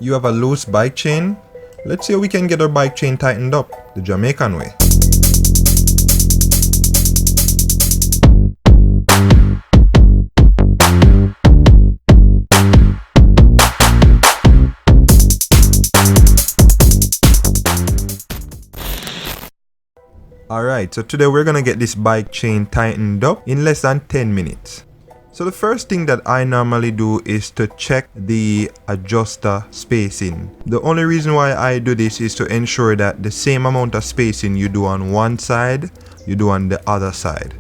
You have a loose bike chain? Let's see how we can get our bike chain tightened up the Jamaican way. Alright, so today we're gonna get this bike chain tightened up in less than 10 minutes. So the first thing that I normally do is to check the adjuster spacing. The only reason why I do this is to ensure that the same amount of spacing you do on one side, you do on the other side.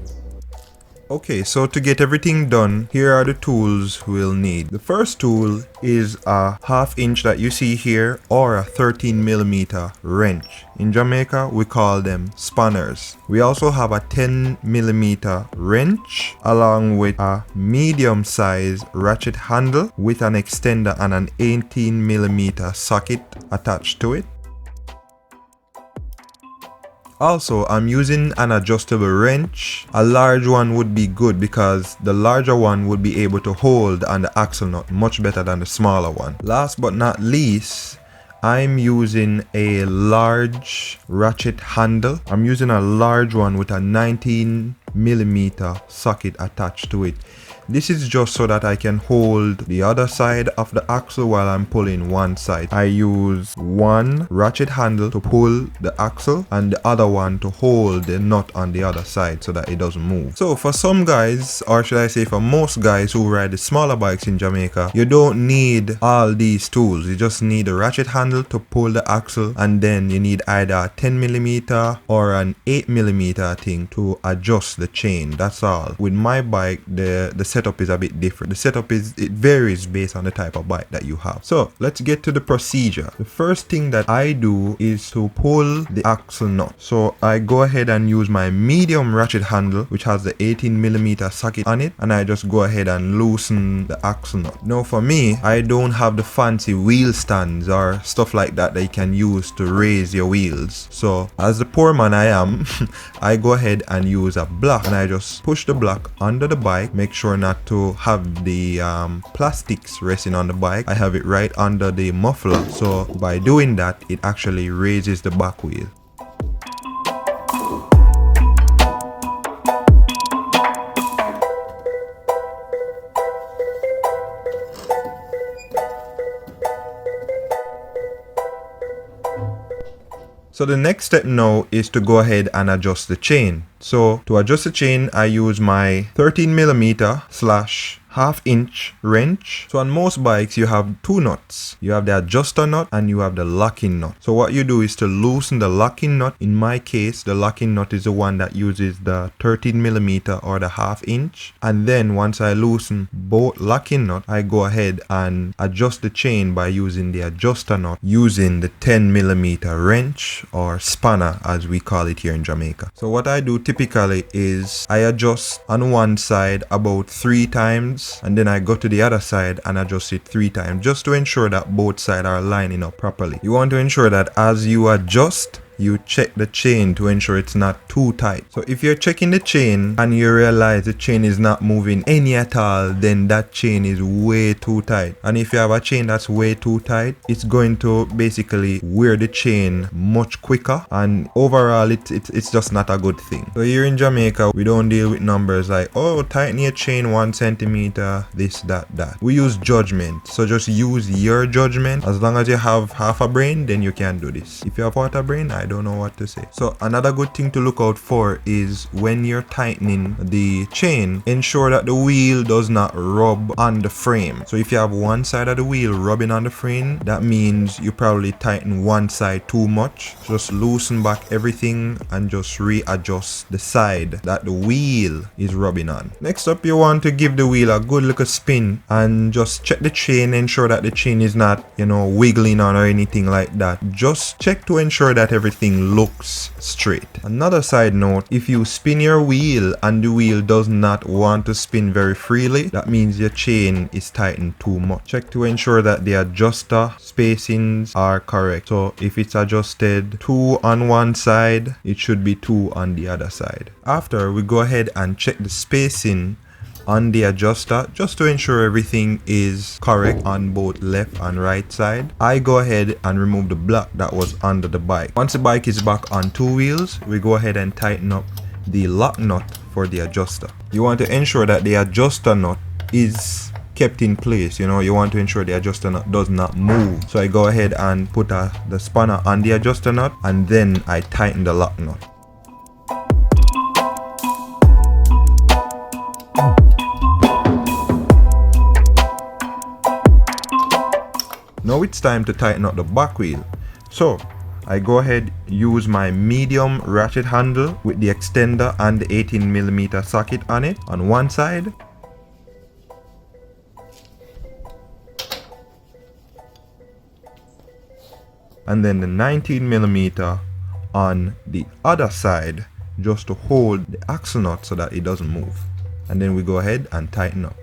Okay, so to get everything done, here are the tools we'll need. The first tool is a 1/2 inch that you see here, or a 13mm wrench. In Jamaica, we call them spanners. We also have a 10mm wrench along with a medium size ratchet handle with an extender and an 18mm socket attached to it. Also, I'm using an adjustable wrench. A large one would be good because the larger one would be able to hold on the axle nut much better than the smaller one. Last but not least, I'm using a large ratchet handle. I'm using a large one with a 19mm socket attached to it. This is just so that I can hold the other side of the axle while I'm pulling one side. I use one ratchet handle to pull the axle and the other one to hold the nut on the other side so that it doesn't move. So for some guys, or should I say for most guys who ride the smaller bikes in Jamaica, you don't need all these tools. You just need a ratchet handle to pull the axle, and then you need either a 10mm or an 8mm thing to adjust the chain. That's all. With my bike, the setup is a bit different. It varies based on the type of bike that you have. So let's get to the procedure. The first thing that I do is to pull the axle nut. So I go ahead and use my medium ratchet handle, which has the 18mm socket on it, and I just go ahead and loosen the axle nut. Now for me, I don't have the fancy wheel stands or stuff like that you can use to raise your wheels. So as the poor man I am, I go ahead and use a block, and I just push the block under the bike. Make sure not to have the plastics resting on the bike. I have it right under the muffler, so by doing that, it actually raises the back wheel. So the next step now is to go ahead and adjust the chain. So to adjust the chain, I use my 13mm/1/2 inch wrench. So on most bikes, you have two nuts. You have the adjuster nut and you have the locking nut. So what you do is to loosen the locking nut. In my case, the locking nut is the one that uses the 13mm or the 1/2 inch. And then once I loosen both locking nut, I go ahead and adjust the chain by using the adjuster nut using the 10mm wrench, or spanner as we call it here in Jamaica. So what I do typically is I adjust on one side about 3 times, and then I go to the other side and adjust it 3 times, just to ensure that both sides are lining up properly. You want to ensure that as you adjust, you check the chain to ensure it's not too tight. So if you're checking the chain and you realize the chain is not moving any at all, then that chain is way too tight. And if you have a chain that's way too tight, it's going to basically wear the chain much quicker, and overall it's just not a good thing. So here in Jamaica, we don't deal with numbers like, oh, tighten your chain 1 centimeter, this, that. We use judgment. So just use your judgment. As long as you have half a brain, then you can do this. If you have quarter brain, I don't know what to say. So another good thing to look out for is when you're tightening the chain, ensure that the wheel does not rub on the frame. So if you have one side of the wheel rubbing on the frame, that means you probably tighten one side too much. Just loosen back everything and just readjust the side that the wheel is rubbing on. Next up, you want to give the wheel a good little spin and just check the chain, ensure that the chain is not, wiggling on or anything like that. Just check to ensure that everything looks straight. Another side note, if you spin your wheel and the wheel does not want to spin very freely, that means your chain is tightened too much. Check to ensure that the adjuster spacings are correct. So if it's adjusted 2 on one side, it should be 2 on the other side. After, we go ahead and check the spacing on the adjuster just to ensure everything is correct on both left and right side. I go ahead and remove the block that was under the bike. Once the bike is back on 2 wheels, we go ahead and tighten up the lock nut for the adjuster. You want to ensure that the adjuster nut is kept in place. You know, you want to ensure the adjuster nut does not move. So I go ahead and put the spanner on the adjuster nut, and then I tighten the lock nut. Now it's time to tighten up the back wheel. So I go ahead, use my medium ratchet handle with the extender and the 18mm socket on it on one side. And then the 19mm on the other side, just to hold the axle nut so that it doesn't move. And then we go ahead and tighten up.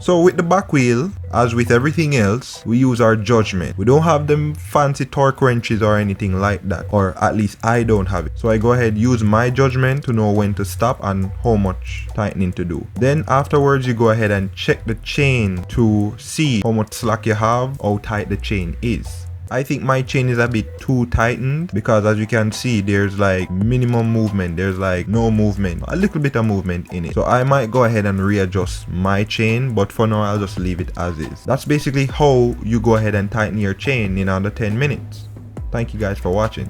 So with the back wheel, as with everything else, we use our judgment. We don't have them fancy torque wrenches or anything like that, or at least I don't have it. So I go ahead, use my judgment to know when to stop and how much tightening to do. Then afterwards, you go ahead and check the chain to see how much slack you have, how tight the chain is. I think my chain is a bit too tightened, because as you can see, there's like minimum movement, there's like no movement, a little bit of movement in it. So I might go ahead and readjust my chain, but for now I'll just leave it as is. That's basically how you go ahead and tighten your chain in under 10 minutes. Thank you guys for watching.